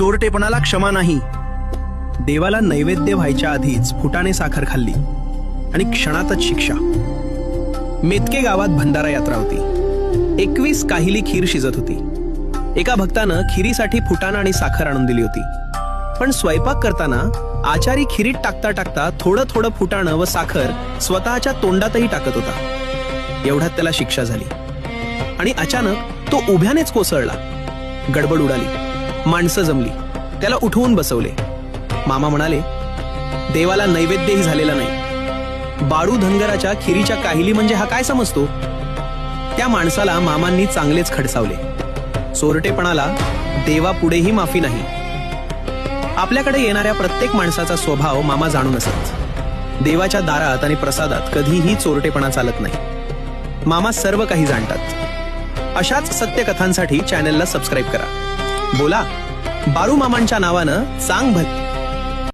चोरटेपणाला क्षमा नाही. देवाला नैवेद्य व्हायच्या आधीच फुटाणे साखर खाल्ली आणि क्षणातच शिक्षा. मेतके गावात भंडारा यात्रा होती. 21 काहिली खीर शिजत होती. एका भक्तानं खिरीसाठी फुटाणा आणि साखर आणून दिली होती. पण स्वयंपाक करताना आचारी खिरीत टाकता टाकता थोडं थोडं फुटाणं व साखर स्वतःच्या तोंडातही टाकत होता. एवढ्यात त्याला शिक्षा झाली आणि अचानक तो उभ्यानेच कोसळला. गडबड उडाली. माणसं जमली. त्याला उठवून बसवले. मामा म्हणाले, देवाला नैवेद्यही झालेला नाही. बाळू धनगराच्या खिरीच्या काहिली म्हणजे हा काय समजतो? त्या माणसाला मामांनी चांगलेच खडसावले. चोरटेपणाला देवापुढेही माफी नाही. आपल्याकडे येणाऱ्या प्रत्येक माणसाचा स्वभाव मामा जाणून असत. देवाच्या दारात आणि प्रसादात कधीही चोरटेपणा चालत नाही. मामा सर्व काही जाणतात. अशाच सत्यकथांसाठी चॅनलला सबस्क्राईब करा. बोला बाळू मामांच्या नावानं चांग भल.